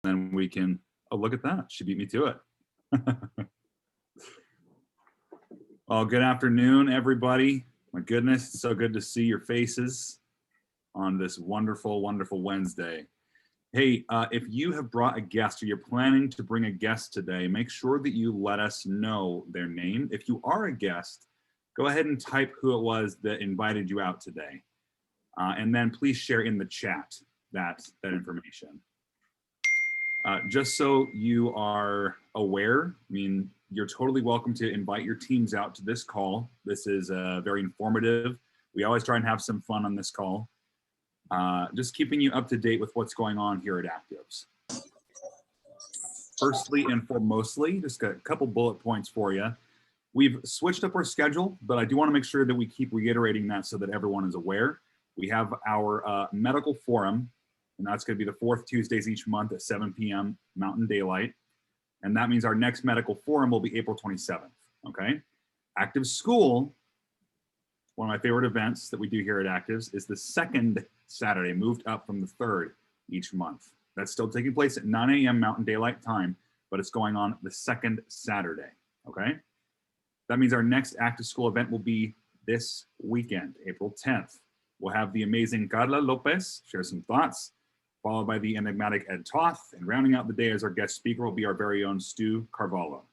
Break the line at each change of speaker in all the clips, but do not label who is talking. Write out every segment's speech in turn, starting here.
then we can, oh, look at that. She beat me to it. Well, good afternoon, everybody. My goodness, it's so good to see your faces on this wonderful, wonderful Wednesday. Hey, if you have brought a guest or you're planning to bring a guest today, make sure that you let us know their name. If you are a guest, go ahead and type who it was that invited you out today. And then please share in the chat that information. Just so you are aware, I mean, you're totally welcome to invite your teams out to this call. This is very informative. We always try and have some fun on this call. Just keeping you up to date with what's going on here at ACTIVZ. Firstly and foremostly, just got a couple bullet points for you. We've switched up our schedule, but I do want to make sure that we keep reiterating that so that everyone is aware. We have our medical forum, and that's going to be the 4th Tuesdays each month at 7 p.m. Mountain Daylight. And that means our next medical forum will be April 27th, okay? ACTIVZ School, one of my favorite events that we do here at ACTIVZ, is the 2nd Saturday, moved up from the 3rd each month. That's still taking place at 9 a.m. Mountain Daylight Time, but it's going on the 2nd Saturday, okay? That means our next ACTIVZ School event will be this weekend, April 10th. We'll have the amazing Carla Lopez share some thoughts, followed by the enigmatic Ed Toth, and rounding out the day as our guest speaker will be our very own Stu Carvalho.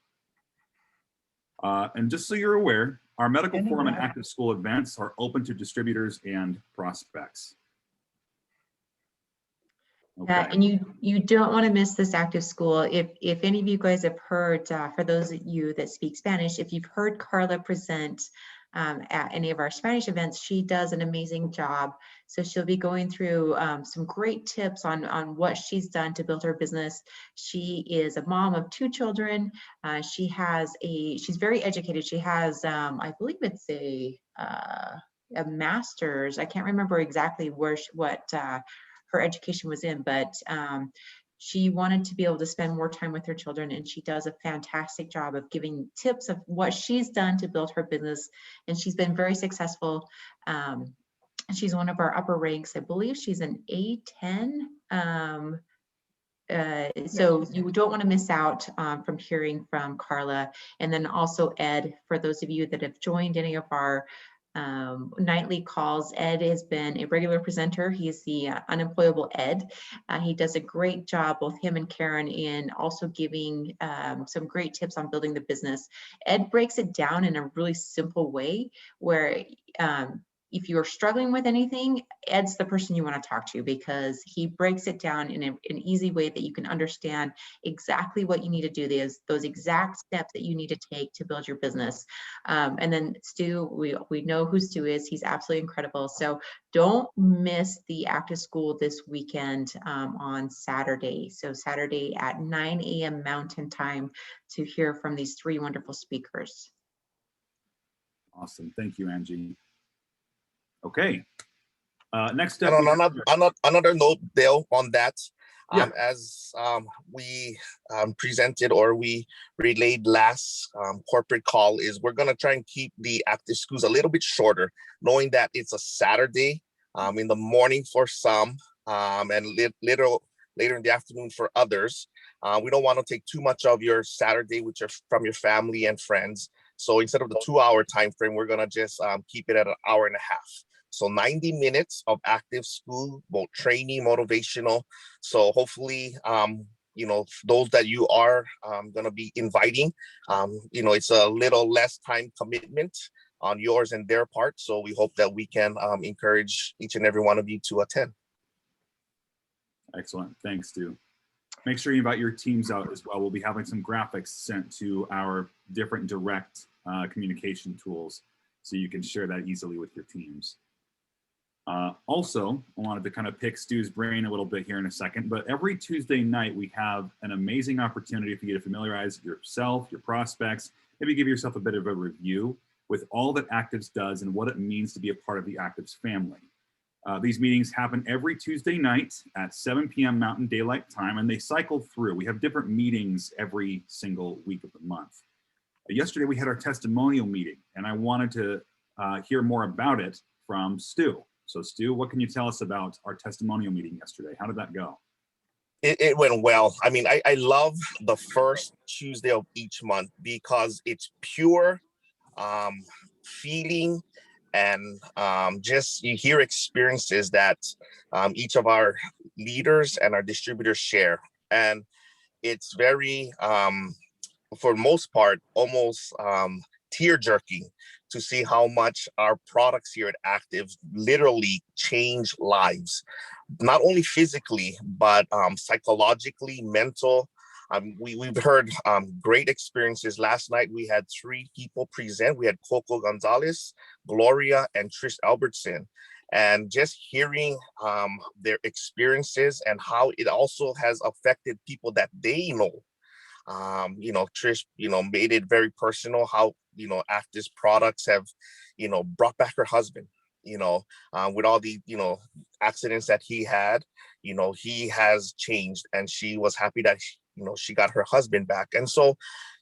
And just so you're aware, our medical forum and ACTIVZ School events are open to distributors and prospects.
Okay. And you don't want to miss this ACTIVZ School. If any of you guys have heard, for those of you that speak Spanish, if you've heard Carla present at any of our Spanish events, she does an amazing job. So she'll be going through some great tips on what she's done to build her business. She is a mom of 2 children. She's very educated. She has, I believe it's a master's. I can't remember exactly what her education was in, but she wanted to be able to spend more time with her children, and she does a fantastic job of giving tips of what she's done to build her business, and she's been very successful. She's one of our upper ranks. I believe she's an A10. So you don't want to miss out from hearing from Carla. And then also Ed, for those of you that have joined any of our nightly calls, Ed has been a regular presenter. He's the unemployable Ed. He does a great job, both him and Karen, in also giving some great tips on building the business. Ed breaks it down in a really simple way where if you're struggling with anything, Ed's the person you want to talk to, because he breaks it down in an easy way that you can understand exactly what you need to do, those exact steps that you need to take to build your business. And then Stu, we know who Stu is. He's absolutely incredible. So don't miss the ACTIVZ School this weekend on Saturday. So Saturday at 9 a.m. Mountain Time to hear from these 3 wonderful speakers.
Awesome. Thank you, Angie. Okay. Next up,
another note, Dale, on that.
Yeah.
As we presented or we relayed last corporate call, is we're going to try and keep the ACTIVZ Schools a little bit shorter, knowing that it's a Saturday in the morning for some and later in the afternoon for others. We don't want to take too much of your Saturday from your family and friends. So instead of the 2-hour time frame, we're going to just keep it at 1.5 hours. So 90 minutes of ACTIVZ School, both training, motivational. So hopefully, those that you are going to be inviting, it's a little less time commitment on yours and their part. So we hope that we can encourage each and every one of you to attend.
Excellent. Thanks, Stu. Make sure you invite your teams out as well. We'll be having some graphics sent to our different direct communication tools so you can share that easily with your teams. Also, I wanted to kind of pick Stu's brain a little bit here in a second, but every Tuesday night we have an amazing opportunity for you to familiarize yourself, your prospects, maybe give yourself a bit of a review with all that ACTIVZ does and what it means to be a part of the ACTIVZ family. These meetings happen every Tuesday night at 7 p.m. Mountain Daylight Time, and they cycle through. We have different meetings every single week of the month. Yesterday we had our testimonial meeting, and I wanted to hear more about it from Stu. So Stu, what can you tell us about our testimonial meeting yesterday? How did that go?
It went well. I mean, I love the first Tuesday of each month because it's pure feeling and just you hear experiences that each of our leaders and our distributors share. And it's very, for the most part, almost tear jerking to see how much our products here at ACTIVZ literally change lives, not only physically, but psychologically, mental. We've heard great experiences. Last night, we had 3 people present. We had Coco Gonzalez, Gloria, and Trish Albertson. And just hearing their experiences and how it also has affected people that they know. You know, Trish, you know, made it very personal how, you know, ACTIVZ products have, you know, brought back her husband, you know, with all the, you know, accidents that he had, you know, he has changed and she was happy that, you know, she got her husband back. And so,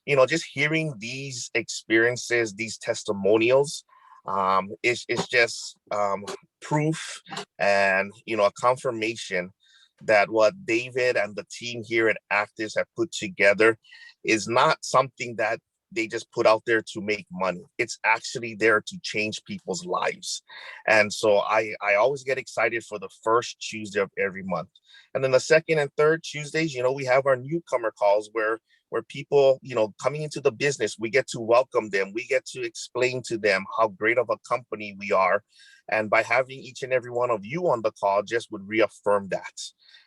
you know, just hearing these experiences, these testimonials, it's just proof and, you know, a confirmation that what David and the team here at ACTIVZ have put together is not something that they just put out there to make money. It's actually there to change people's lives. And so I always get excited for the first Tuesday of every month. And then the second and third Tuesdays, you know, we have our newcomer calls where people, you know, coming into the business, we get to welcome them. We get to explain to them how great of a company we are. And by having each and every one of you on the call just would reaffirm that.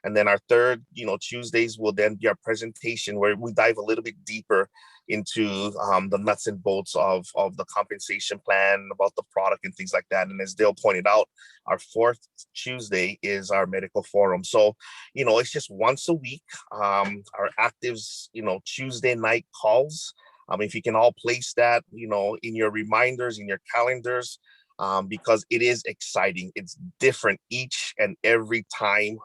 And then our third, you know, Tuesdays will then be our presentation where we dive a little bit deeper into the nuts and bolts of the compensation plan, about the product and things like that. And as Dale pointed out, our fourth Tuesday is our medical forum. So, you know, it's just once a week, our ACTIVZ, you know, Tuesday night calls. If you can all place that, you know, in your reminders, in your calendars, because it is exciting. It's different each and every time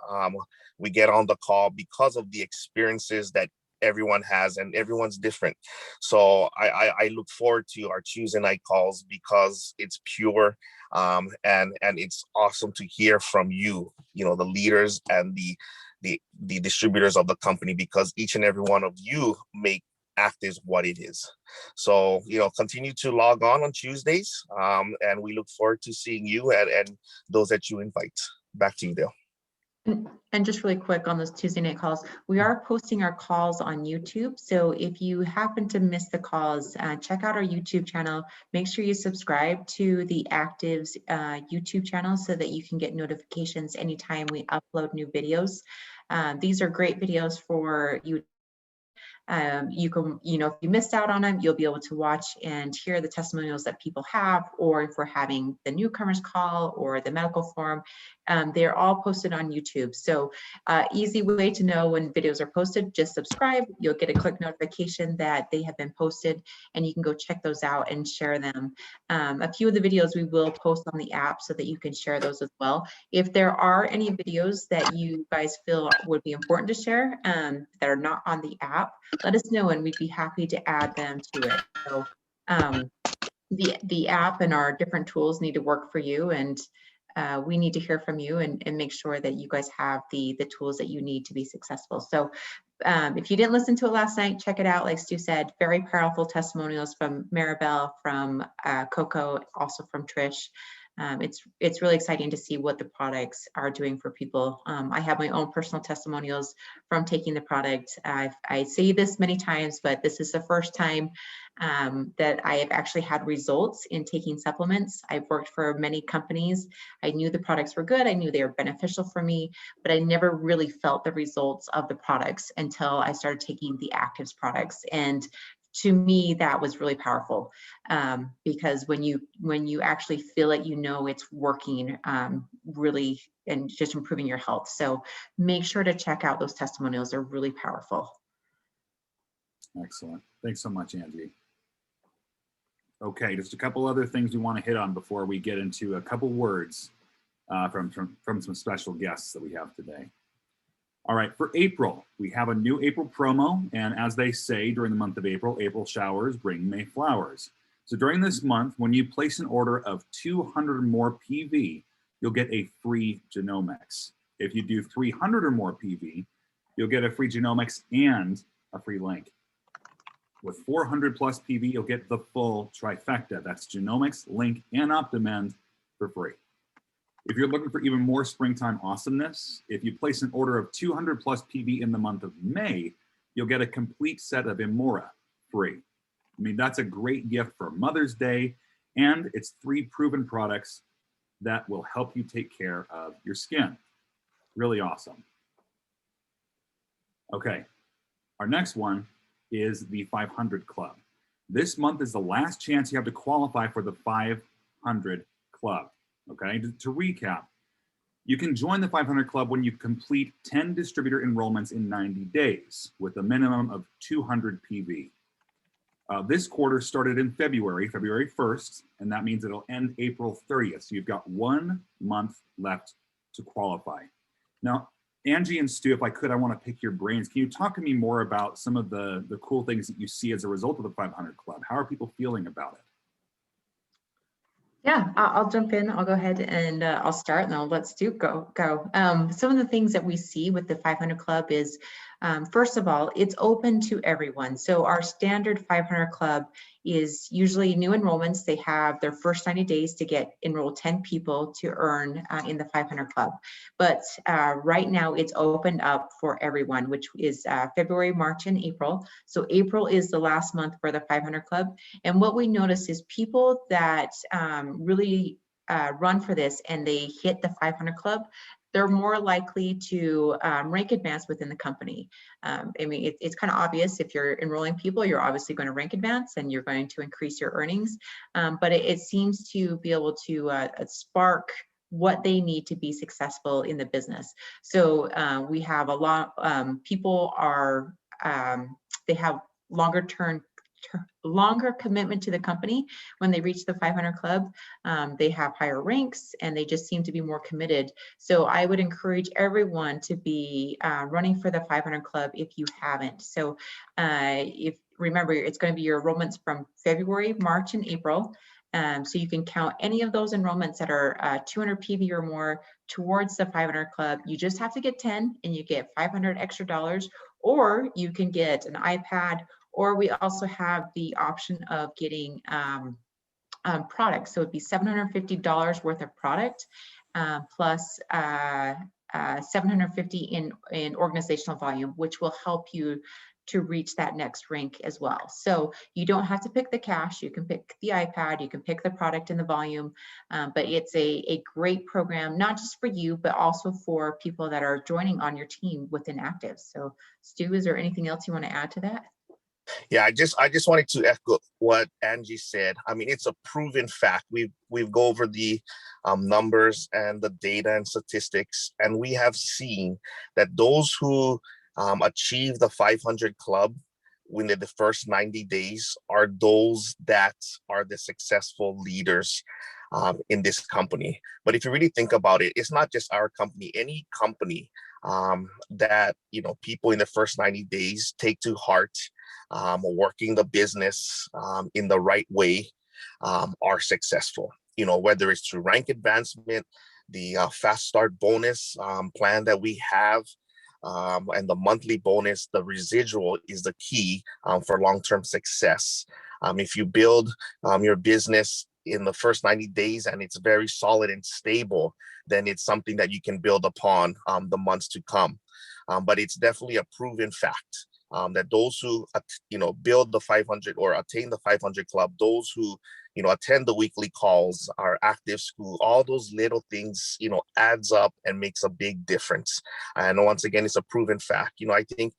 we get on the call because of the experiences that everyone has, and everyone's different. So I look forward to our Tuesday night calls because it's pure and it's awesome to hear from you, you know, the leaders and the distributors of the company, because each and every one of you make ACTIVZ what it is. So, you know, continue to log on Tuesdays, and we look forward to seeing you and those that you invite. Back to you, Dale.
And just really quick on those Tuesday night calls, we are posting our calls on YouTube. So if you happen to miss the calls, check out our YouTube channel. Make sure you subscribe to the ACTIVZ YouTube channel so that you can get notifications anytime we upload new videos. These are great videos for you. You can, you know, if you missed out on them, you'll be able to watch and hear the testimonials that people have, or if we're having the newcomers call or the medical forum, they're all posted on YouTube. So easy way to know when videos are posted, just subscribe. You'll get a quick notification that they have been posted, and you can go check those out and share them. A few of the videos we will post on the app so that you can share those as well. If there are any videos that you guys feel would be important to share that are not on the app, let us know and we'd be happy to add them to it. So the app and our different tools need to work for you, and we need to hear from you and make sure that you guys have the tools that you need to be successful. So if you didn't listen to it last night, check it out. Like Stu said, very powerful testimonials from Maribel, from Coco, also from Trish. It's really exciting to see what the products are doing for people. I have my own personal testimonials from taking the product. I say this many times, but this is the first time that I have actually had results in taking supplements. I've worked for many companies. I knew the products were good. I knew they were beneficial for me, but I never really felt the results of the products until I started taking the ACTIVZ products. And to me, that was really powerful because when you actually feel it, you know it's working really and just improving your health. So make sure to check out those testimonials. They're really powerful.
Excellent. Thanks so much, Angie. Okay, just a couple other things we want to hit on before we get into a couple words from some special guests that we have today. All right, for April, we have a new April promo, and as they say during the month of April, April showers bring May flowers. So during this month, when you place an order of 200 or more PV, you'll get a free genomics. If you do 300 or more PV, you'll get a free genomics and a free link. With 400 plus PV, you'll get the full trifecta. That's genomics, link, and OptimEnd for free. If you're looking for even more springtime awesomeness, if you place an order of 200 plus PV in the month of May, you'll get a complete set of Imora free. I mean, that's a great gift for Mother's Day, and it's 3 proven products that will help you take care of your skin. Really awesome. Okay, our next one is the 500 Club. This month is the last chance you have to qualify for the 500 Club. Okay, to recap, you can join the 500 Club when you complete 10 distributor enrollments in 90 days with a minimum of 200 PV. This quarter started in February 1st, and that means it'll end April 30th. So you've got 1 month left to qualify. Now, Angie and Stu, if I could, I want to pick your brains. Can you talk to me more about some of the cool things that you see as a result of the 500 Club? How are people feeling about it?
Yeah, I'll jump in. I'll go ahead and I'll start, and I'll let Stu go. Some of the things that we see with the 500 Club is, first of all, it's open to everyone. So our standard 500 Club is usually new enrollments. They have their first 90 days to enroll 10 people to earn in the 500 Club. But right now it's opened up for everyone, which is February, March, and April. So April is the last month for the 500 Club. And what we notice is people that really run for this and they hit the 500 Club, they're more likely to rank advance within the company. I mean, it's kind of obvious. If you're enrolling people, you're obviously going to rank advance and you're going to increase your earnings. But it seems to be able to spark what they need to be successful in the business. So we have a lot, people are, they have longer commitment to the company when they reach the 500 Club. They have higher ranks and they just seem to be more committed. So I would encourage everyone to be running for the 500 Club if you haven't. So remember, it's going to be your enrollments from February, March, and April. So you can count any of those enrollments that are 200 PV or more towards the 500 Club. You just have to get 10 and you get $500 extra, or you can get an iPad, or we also have the option of getting products. So it'd be $750 worth of product plus $750 in organizational volume, which will help you to reach that next rank as well. So you don't have to pick the cash, you can pick the iPad, you can pick the product and the volume, but it's a great program, not just for you, but also for people that are joining on your team within ACTIVZ. So Stu, is there anything else you want to add to that?
Yeah, I just wanted to echo what Angie said. I mean, it's a proven fact. We've go over the numbers and the data and statistics, and we have seen that those who achieve the 500 Club within the first 90 days are those that are the successful leaders in this company. But if you really think about it, it's not just our company. Any company that people in the first 90 days take to heart, working the business in the right way, are successful. Whether it's through rank advancement, the fast start bonus plan that we have, and the monthly bonus, the residual is the key for long-term success. If you build your business in the first 90 days and it's very solid and stable, then it's something that you can build upon the months to come. But it's definitely a proven fact that those who build the 500 or attain the 500 Club, those who attend the weekly calls, our active school, all those little things adds up and makes a big difference. And once again, it's a proven fact. I think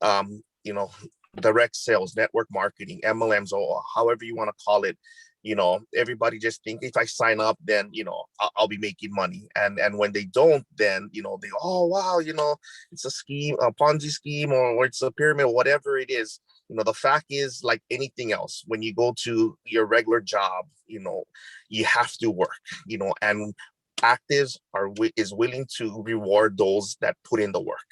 direct sales, network marketing, MLMs, or however you want to call it, everybody just think if I sign up, then I'll be making money, and when they don't, then they, oh wow, it's a scheme, a Ponzi scheme, or it's a pyramid, whatever it is. The fact is, like anything else, when you go to your regular job, you have to work, and ACTIVZ is willing to reward those that put in the work.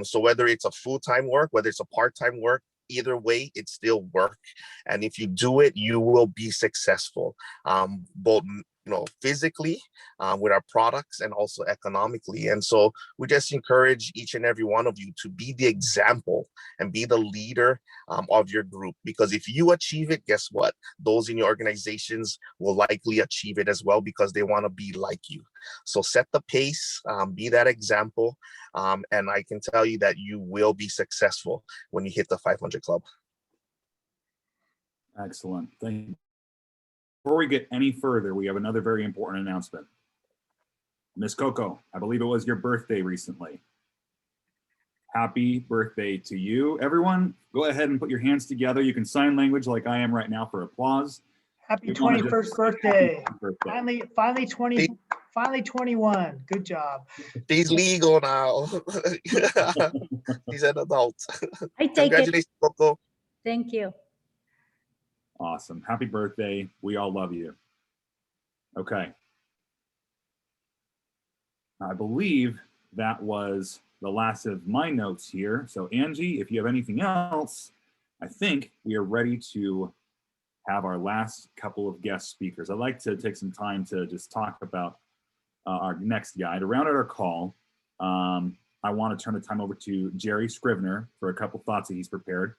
So whether it's a full-time work, whether it's a part-time work, either way, it's still work. And if you do it, you will be successful. Both physically, with our products, and also economically. And so we just encourage each and every one of you to be the example and be the leader of your group, because if you achieve it, guess what? Those in your organizations will likely achieve it as well, because they want to be like you. So set the pace, be that example, and I can tell you that you will be successful when you hit the 500 Club.
Excellent. Thank you. Before we get any further, we have another very important announcement. Miss Coco, I believe it was your birthday recently. Happy birthday to you. Everyone, go ahead and put your hands together. You can sign language like I am right now for applause.
Happy 21st birthday.
Birthday.
Finally 21. Good job.
He's legal now. He's an adult.
I take
Congratulations,
it.
Coco.
Thank you.
Awesome. Happy birthday. We all love you. Okay. I believe that was the last of my notes here. So Angie, if you have anything else, I think we are ready to have our last couple of guest speakers. I'd like to take some time to just talk about our next guy. To round out our call, I want to turn the time over to Jerry Scrivener for a couple thoughts that he's prepared.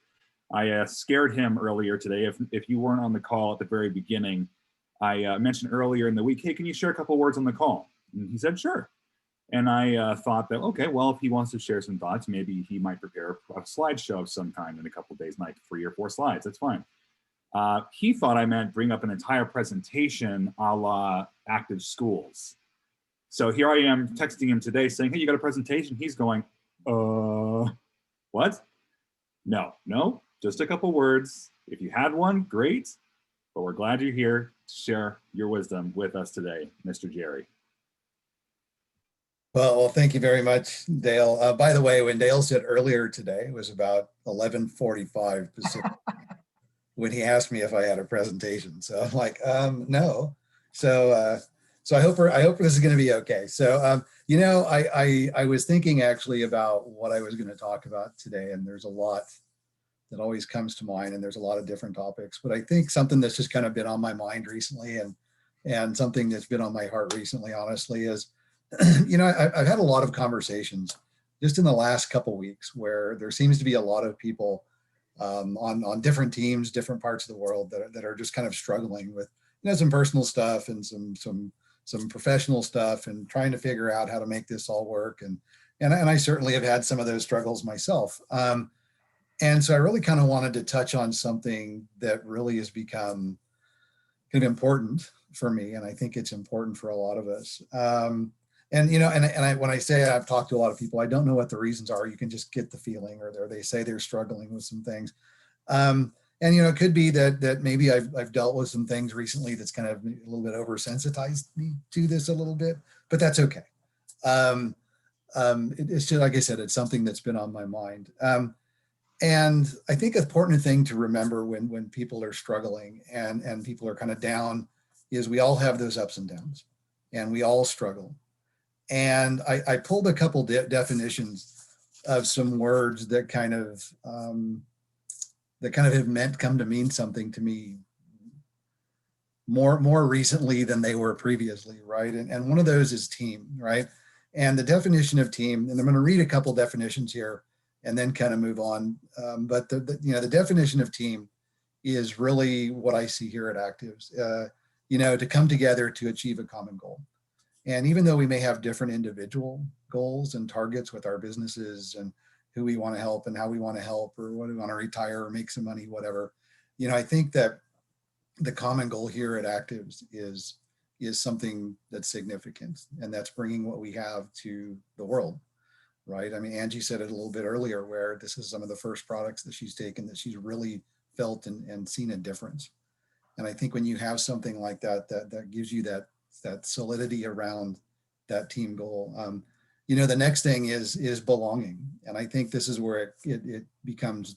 I scared him earlier today. If you weren't on the call at the very beginning, I mentioned earlier in the week, hey, can you share a couple words on the call? And he said, sure. And I thought that, okay, well, if he wants to share some thoughts, maybe he might prepare a slideshow of some kind in a couple of days, like 3 or 4 slides. That's fine. He thought I meant bring up an entire presentation a la active schools. So here I am texting him today saying, hey, you got a presentation? He's going, what? No, just a couple words. If you had one, great. But we're glad you're here to share your wisdom with us today, Mr. Jerry.
Well, thank you very much, Dale. By the way, when Dale said earlier today, it was about 11:45 Pacific when he asked me if I had a presentation. So I'm like, no. So I hope this is going to be okay. So I was thinking actually about what I was going to talk about today, and there's a lot that always comes to mind, and there's a lot of different topics. But I think something that's just kind of been on my mind recently, and something that's been on my heart recently, honestly, is I've had a lot of conversations just in the last couple of weeks where there seems to be a lot of people on different teams, different parts of the world that are just kind of struggling with some personal stuff and some professional stuff, and trying to figure out how to make this all work. And I certainly have had some of those struggles myself. And so I really kind of wanted to touch on something that really has become kind of important for me, and I think it's important for a lot of us. When I say I've talked to a lot of people, I don't know what the reasons are. You can just get the feeling, or they say they're struggling with some things. It could be that maybe I've dealt with some things recently that's kind of a little bit oversensitized me to this a little bit, but that's okay. It's just, like I said, it's something that's been on my mind. And I think an important thing to remember when people are struggling and people are kind of down is we all have those ups and downs, and we all struggle. And I pulled a couple definitions of some words that kind of have come to mean something to me more recently than they were previously, right? And one of those is team, right? And the definition of team, and I'm going to read a couple definitions here and then kind of move on. But the definition of team is really what I see here at ACTIVZ, to come together to achieve a common goal. And even though we may have different individual goals and targets with our businesses and who we want to help and how we want to help, or what we want to retire or make some money, whatever, I think that the common goal here at ACTIVZ is something that's significant, and that's bringing what we have to the world, right? I mean, Angie said it a little bit earlier, where this is some of the first products that she's taken that she's really felt and seen a difference. And I think when you have something like that, that gives you that solidity around that team goal. The next thing is belonging. And I think this is where it becomes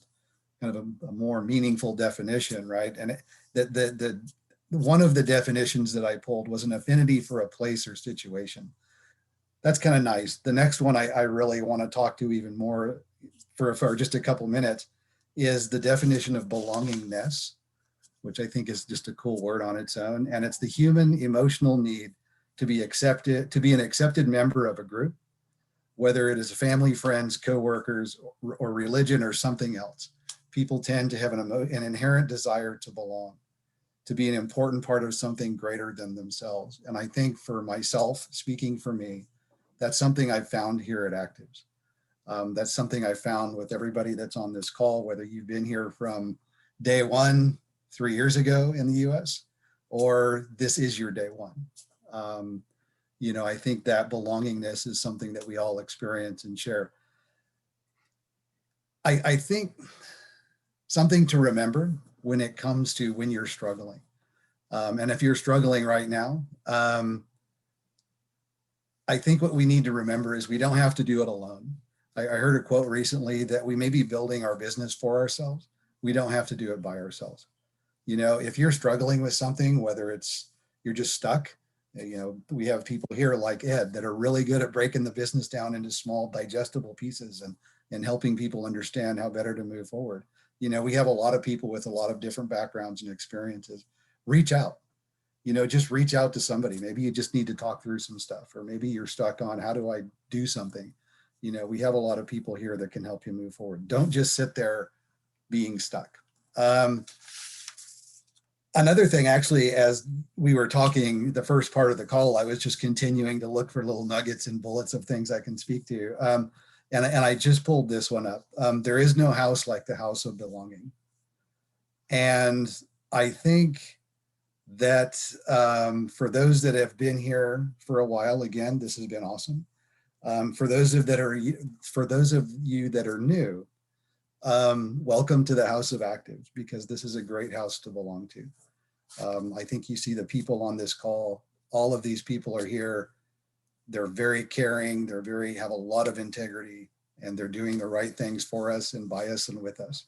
kind of a more meaningful definition, right? And one of the definitions that I pulled was an affinity for a place or situation. That's kind of nice. The next one I really want to talk to even more for just a couple minutes is the definition of belongingness, which I think is just a cool word on its own. And it's the human emotional need to be accepted, to be an accepted member of a group, whether it is family, friends, coworkers, or religion or something else. People tend to have an inherent desire to belong, to be an important part of something greater than themselves. And I think for myself, speaking for me, that's something I've found here at ACTIVZ. That's something I found with everybody that's on this call, whether you've been here from day one 3 years ago in the US, or this is your day one. You know, I think that belongingness is something that we all experience and share. I think something to remember when it comes to when you're struggling. And if you're struggling right now, I think what we need to remember is we don't have to do it alone. I heard a quote recently that we may be building our business for ourselves. We don't have to do it by ourselves. You know, if you're struggling with something, whether it's you're just stuck, you know, we have people here like Ed that are really good at breaking the business down into small digestible pieces and helping people understand how better to move forward. You know, we have a lot of people with a lot of different backgrounds and experiences. Reach out, you know, just reach out to somebody. Maybe you just need to talk through some stuff, or maybe you're stuck on how do I do something? You know, we have a lot of people here that can help you move forward. Don't just sit there being stuck. Another thing, actually, as we were talking the first part of the call, I was just continuing to look for little nuggets and bullets of things I can speak to. And I just pulled this one up. There is no house like the house of belonging. And I think that for those that have been here for a while, again, this has been awesome. For those of you that are new, welcome to the House of ACTIVZ, because this is a great house to belong to. I think you see the people on this call, all of these people are here. They're very caring, have a lot of integrity, and they're doing the right things for us and by us and with us.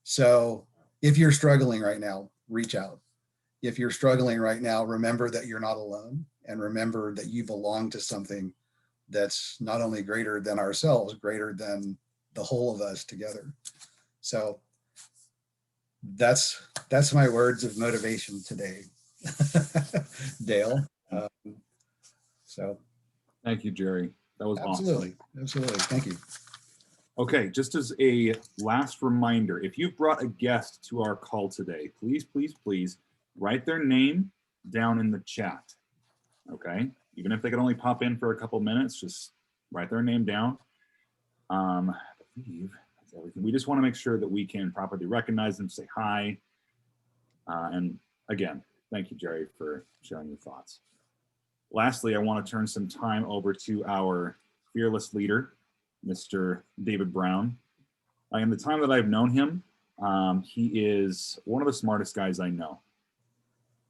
So if you're struggling right now, reach out. If you're struggling right now, remember that you're not alone, and remember that you belong to something that's not only greater than ourselves, greater than the whole of us together. So that's my words of motivation today, Dale. So
Thank you, Jerry. That was
absolutely,
awesome.
absolutely. Thank you.
Okay, just as a last reminder, if you've brought a guest to our call today, please, please, please write their name down in the chat. Okay, even if they could only pop in for a couple minutes, just write their name down. I believe that's everything. We just want to make sure that we can properly recognize them, say hi. And again, thank you, Jerry, for sharing your thoughts. Lastly, I want to turn some time over to our fearless leader, Mr. David Brown. In the time that I've known him, he is one of the smartest guys I know.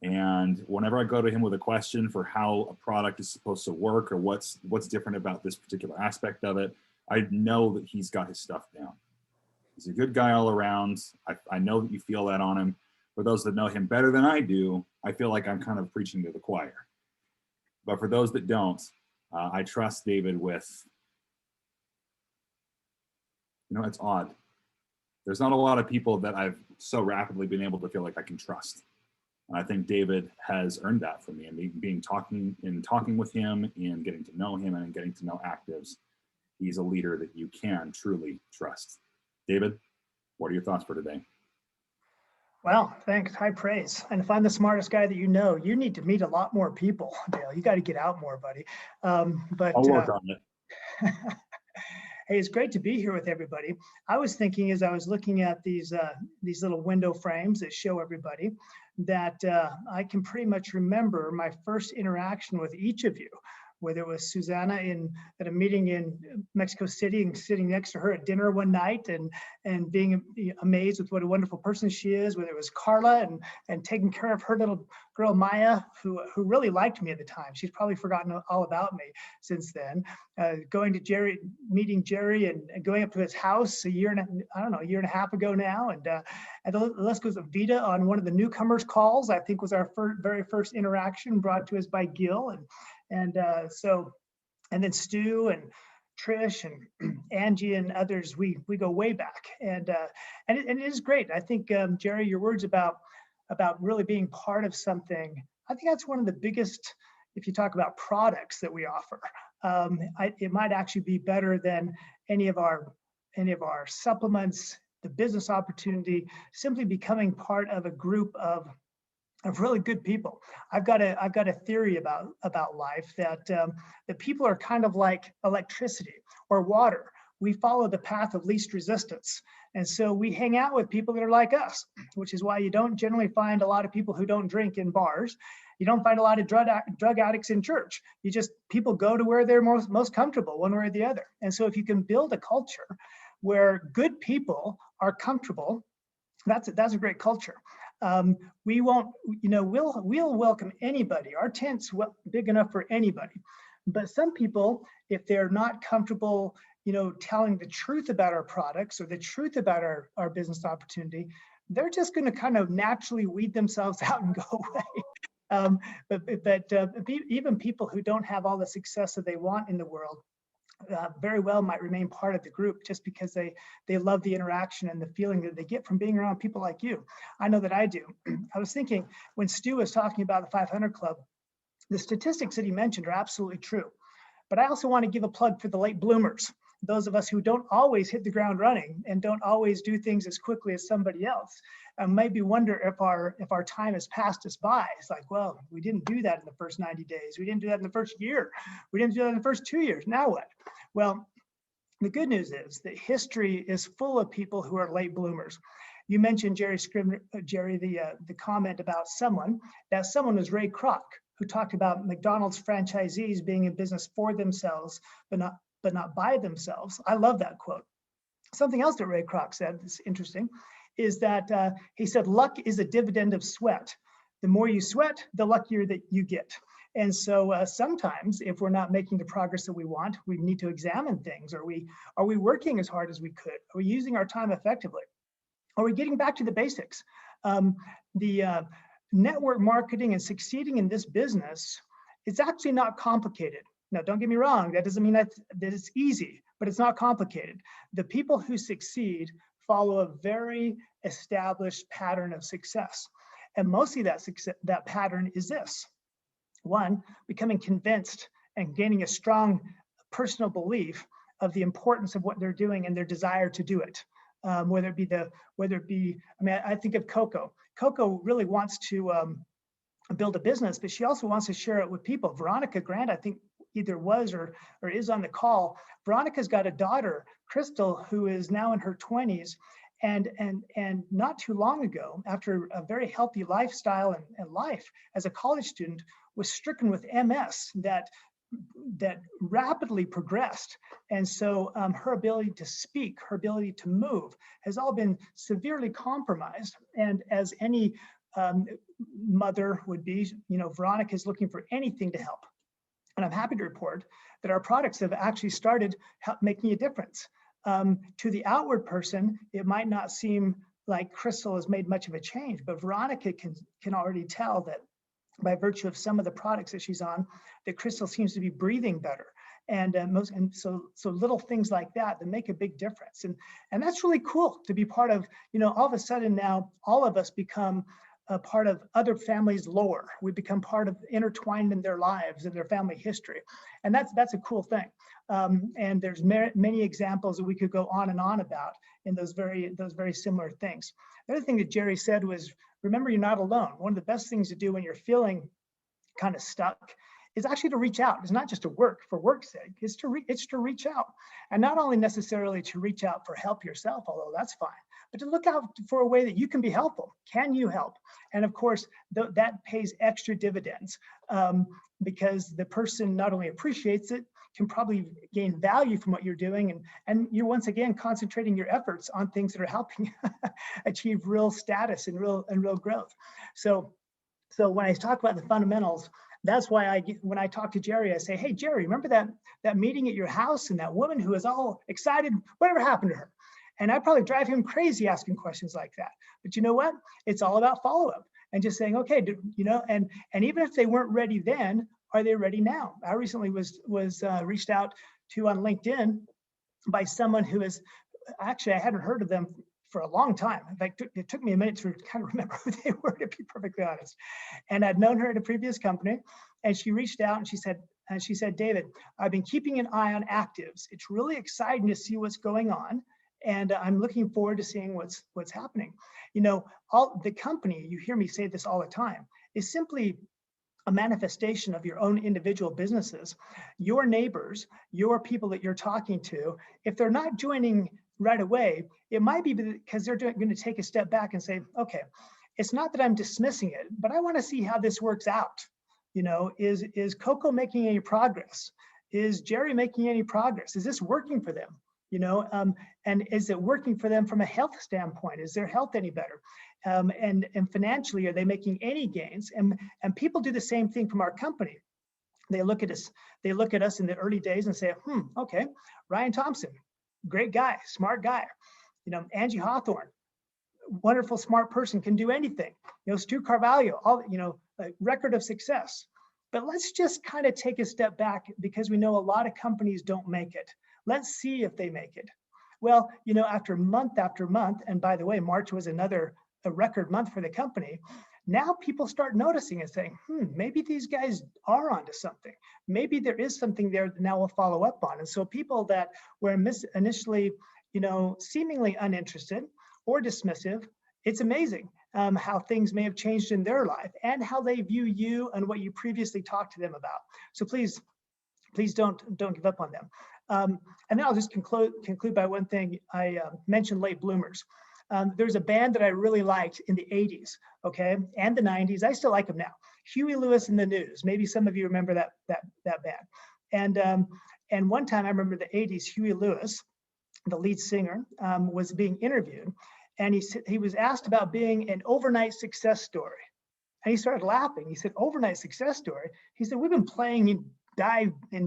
And whenever I go to him with a question for how a product is supposed to work or what's different about this particular aspect of it, I know that he's got his stuff down. He's a good guy all around. I know that you feel that on him. For those that know him better than I do, I feel like I'm kind of preaching to the choir. But for those that don't, I trust David with, you know, it's odd. There's not a lot of people that I've so rapidly been able to feel like I can trust. And I think David has earned that for me, and talking with him and getting to know him and getting to know ACTIVZ. He's a leader that you can truly trust. David, what are your thoughts for today?
Well, thanks. High praise. And if I'm the smartest guy that you know, you need to meet a lot more people, Dale. You got to get out more, buddy. But
I'll work on it.
Hey, it's great to be here with everybody. I was thinking as I was looking at these little window frames that show everybody that I can pretty much remember my first interaction with each of you, whether it was Susanna at a meeting in Mexico City and sitting next to her at dinner one night and being amazed with what a wonderful person she is, whether it was Carla and taking care of her little girl Maya, who really liked me at the time. She's probably forgotten all about me since then. Going to Jerry, meeting Jerry and going up to his house a year and a half ago now. And the list goes with Vita on one of the newcomers calls, I think was our very first interaction brought to us by Gil. And then Stu and Trish and Angie and others, we go way back, and it is great. I think Jerry, your words about about really being part of something. I think that's one of the biggest, if you talk about products that we offer. It might actually be better than any of our supplements, the business opportunity, simply becoming part of a group of really good people. I've got a theory about life that that people are kind of like electricity or water. We follow the path of least resistance. And so we hang out with people that are like us, which is why you don't generally find a lot of people who don't drink in bars. You don't find a lot of drug addicts in church. People go to where they're most comfortable, one way or the other. And so if you can build a culture where good people are comfortable, that's a great culture. We won't, we'll welcome anybody. Our tent's big enough for anybody. But some people, if they're not comfortable, telling the truth about our products or the truth about our business opportunity, they're just going to kind of naturally weed themselves out and go away. But even people who don't have all the success that they want in the world very well might remain part of the group just because they love the interaction and the feeling that they get from being around people like you. I know that I do. I was thinking when Stu was talking about the 500 Club, the statistics that he mentioned are absolutely true. But I also want to give a plug for the late bloomers, those of us who don't always hit the ground running and don't always do things as quickly as somebody else. Maybe wonder if our time has passed us by. It's like, well, we didn't do that in the first 90 days. We didn't do that in the first year. We didn't do that in the first 2 years. Now what? Well, the good news is that history is full of people who are late bloomers. You mentioned Jerry, the comment about someone. That someone was Ray Kroc, who talked about McDonald's franchisees being in business for themselves, but not by themselves. I love that quote. Something else that Ray Kroc said that's interesting is that he said, luck is a dividend of sweat. The more you sweat, the luckier that you get. And so sometimes if we're not making the progress that we want, we need to examine things. Are we working as hard as we could? Are we using our time effectively? Are we getting back to the basics? The network marketing and succeeding in this business, it's actually not complicated. Now, don't get me wrong. That doesn't mean that it's easy, but it's not complicated. The people who succeed follow a very established pattern of success. And mostly that pattern is this. One, becoming convinced and gaining a strong personal belief of the importance of what they're doing and their desire to do it. Whether it be, I think of Coco. Coco really wants to build a business, but she also wants to share it with people. Veronica Grant, I think, either was or is on the call. Veronica's got a daughter, Crystal, who is now in her 20s. And not too long ago, after a very healthy lifestyle and life as a college student, was stricken with MS that rapidly progressed. And so her ability to speak, her ability to move has all been severely compromised. And as any mother would be, Veronica is looking for anything to help. And I'm happy to report that our products have actually started making a difference. To the outward person, it might not seem like Crystal has made much of a change, but Veronica can already tell that by virtue of some of the products that she's on, that Crystal seems to be breathing better. And so little things like that make a big difference. And that's really cool to be part of. All of a sudden now, all of us become a part of other families' lore. We become part of intertwined in their lives and their family history. And that's a cool thing. And there's many examples that we could go on and on about in those very similar things. The other thing that Jerry said was, remember, you're not alone. One of the best things to do when you're feeling kind of stuck is actually to reach out. It's not just to work for work's sake, it's to reach out. And not only necessarily to reach out for help yourself, although that's fine, but to look out for a way that you can be helpful. Can you help? And of course, that pays extra dividends because the person not only appreciates it, can probably gain value from what you're doing. And you're once again concentrating your efforts on things that are helping achieve real status and real growth. So when I talk about the fundamentals, that's why when I talk to Jerry, I say, hey, Jerry, remember that meeting at your house and that woman who was all excited, whatever happened to her? And I probably drive him crazy asking questions like that. But you know what? It's all about follow-up and just saying, okay, and even if they weren't ready then, are they ready now? I recently was reached out to on LinkedIn by someone who is, actually, I hadn't heard of them for a long time. In fact, it took me a minute to kind of remember who they were, to be perfectly honest. And I'd known her at a previous company, and she reached out and she said, David, I've been keeping an eye on ACTIVZ. It's really exciting to see what's going on, and I'm looking forward to seeing what's happening. You know, all the company, you hear me say this all the time, is simply a manifestation of your own individual businesses. Your neighbors, your people that you're talking to, if they're not joining right away, it might be because they're going to take a step back and say, okay, it's not that I'm dismissing it, but I want to see how this works out. You know, is Coco making any progress? Is Jerry making any progress? Is this working for them? You know, and is it working for them from a health standpoint? Is their health any better? And financially, are they making any gains? And people do the same thing from our company. They look at us in the early days and say, okay, Ryan Thompson, great guy, smart guy. You know, Angie Hawthorne, wonderful, smart person, can do anything. You know, Stu Carvalho, all, you know, a record of success. But let's just kind of take a step back, because we know a lot of companies don't make it. Let's see if they make it. Well, you know, after month, and by the way, March was a record month for the company. Now people start noticing and saying, maybe these guys are onto something. Maybe there is something there that now we'll follow up on. And so people that were initially, you know, seemingly uninterested or dismissive, it's amazing how things may have changed in their life and how they view you and what you previously talked to them about. So please don't give up on them. And then I'll just conclude by one thing. I mentioned late bloomers. There's a band that I really liked in the 80s, okay, and the 90s. I still like them now. Huey Lewis and the News. Maybe some of you remember that band. And one time I remember the 80s, Huey Lewis, the lead singer, was being interviewed, and he was asked about being an overnight success story. And he started laughing. He said, overnight success story? He said, we've been playing in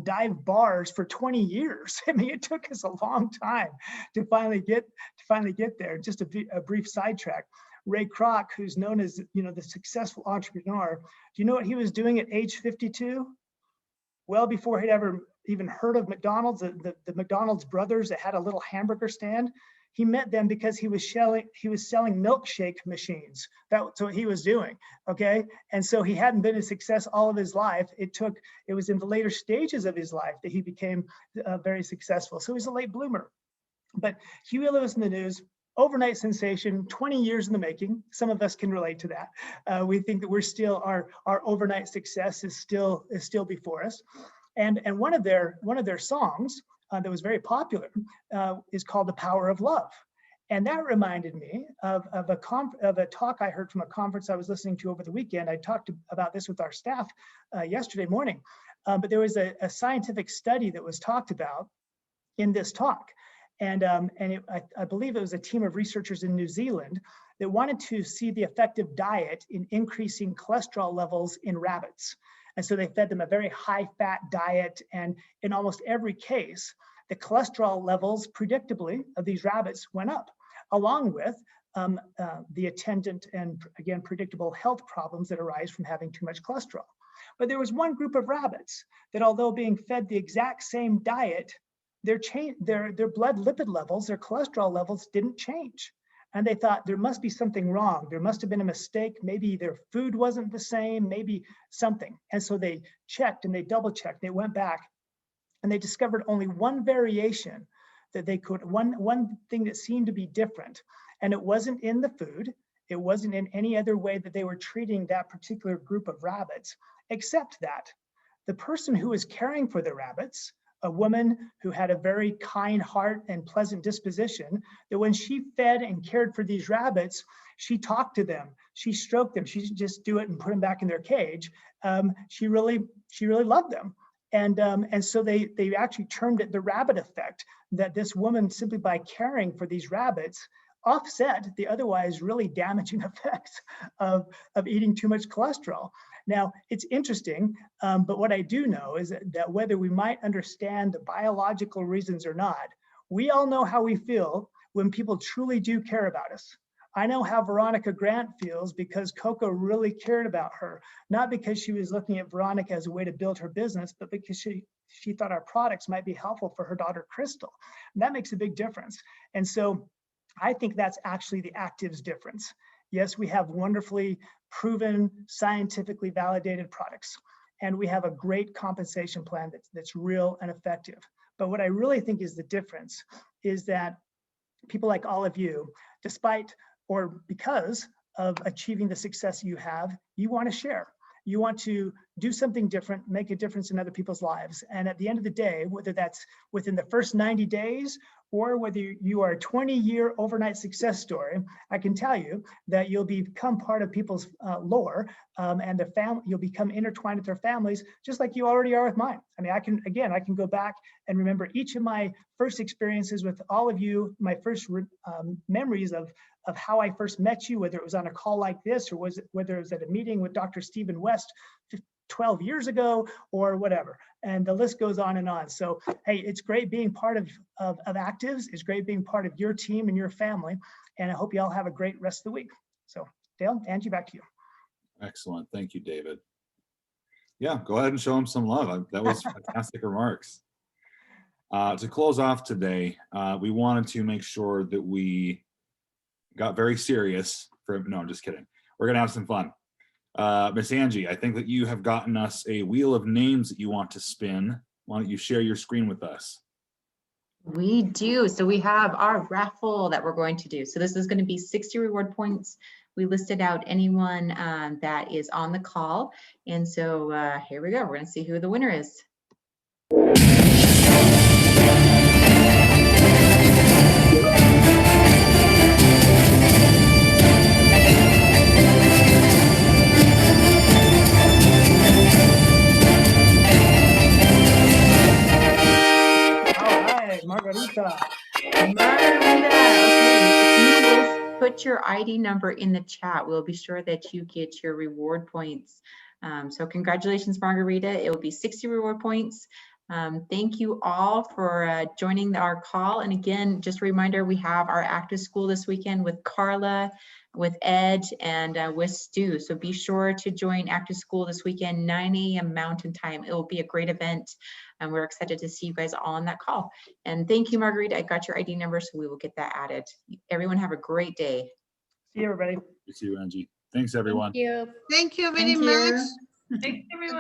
dive bars for 20 years. I mean, it took us a long time to finally get there. Just a brief sidetrack. Ray Kroc, who's known as, you know, the successful entrepreneur, do you know what he was doing at age 52? Well, before he'd ever even heard of McDonald's, the McDonald's brothers that had a little hamburger stand. He met them because he was selling milkshake machines. That's what he was doing, okay? And so he hadn't been a success all of his life. It was in the later stages of his life that he became very successful. So he's a late bloomer. But Huey Lewis in the News, overnight sensation, 20 years in the making. Some of us can relate to that. We think that we're still, our overnight success is still before us. And one of their songs that was very popular is called The Power of Love. And that reminded me of a talk I heard from a conference I was listening to over the weekend. I talked about this with our staff yesterday morning, but there was a scientific study that was talked about in this talk. And I believe it was a team of researchers in New Zealand that wanted to see the effect of diet in increasing cholesterol levels in rabbits. And so they fed them a very high fat diet. And in almost every case, the cholesterol levels predictably of these rabbits went up, along with the attendant and again, predictable health problems that arise from having too much cholesterol. But there was one group of rabbits that, although being fed the exact same diet, their blood lipid levels, their cholesterol levels didn't change. And they thought there must be something wrong. There must have been a mistake. Maybe their food wasn't the same, maybe something. And so they checked and they double checked. They went back and they discovered only one variation that they could, one thing that seemed to be different. And it wasn't in the food. It wasn't in any other way that they were treating that particular group of rabbits, except that the person who was caring for the rabbits, a woman who had a very kind heart and pleasant disposition, that when she fed and cared for these rabbits, she talked to them, she stroked them. She didn't just do it and put them back in their cage. She really loved them. And so they actually termed it the rabbit effect, that this woman, simply by caring for these rabbits, offset the otherwise really damaging effects of eating too much cholesterol. Now, it's interesting, but what I do know is that whether we might understand the biological reasons or not, we all know how we feel when people truly do care about us. I know how Veronica Grant feels because Coco really cared about her, not because she was looking at Veronica as a way to build her business, but because she thought our products might be helpful for her daughter, Crystal. And that makes a big difference. And so I think that's actually the ACTIVZ difference. Yes, we have wonderfully proven, scientifically validated products, and we have a great compensation plan that's real and effective. But what I really think is the difference is that people like all of you, despite or because of achieving the success you have, you want to share. You want to do something different, make a difference in other people's lives. And at the end of the day, whether that's within the first 90 days or whether you are a 20-year overnight success story, I can tell you that you'll become part of people's lore, and their family. You'll become intertwined with their families, just like you already are with mine. I mean, I can go back and remember each of my first experiences with all of you, my first memories of how I first met you, whether it was on a call like this, or whether it was at a meeting with Dr. Stephen West 12 years ago, or whatever. And the list goes on and on. So, hey, it's great being part of ACTIVZ. It's great being part of your team and your family. And I hope you all have a great rest of the week. So, Dale, Angie, back to you.
Excellent. Thank you, David. Yeah, go ahead and show him some love. That was fantastic remarks. To close off today, we wanted to make sure that we got very serious no, I'm just kidding. We're gonna have some fun. Miss Angie, I think that you have gotten us a wheel of names that you want to spin. Why don't you share your screen with us?
We do. So we have our raffle that we're going to do. So this is going to be 60 reward points. We listed out anyone that is on the call. And so here we go. We're going to see who the winner is.
Margarita.
Margarita, okay. If you will put your ID number in the chat, we'll be sure that you get your reward points. So congratulations, Margarita. It will be 60 reward points. Thank you all for joining our call. And again, just a reminder, we have our active school this weekend with Carla, with Ed, and with Stu. So be sure to join active school this weekend, 9 a.m. Mountain Time. It will be a great event. And we're excited to see you guys all on that call. And thank you, Margarita. I got your ID number, so we will get that added. Everyone have a great day.
See you, everybody.
You too, Angie. Thanks, everyone.
Thank you.
Thank you very much.
Thanks, everyone.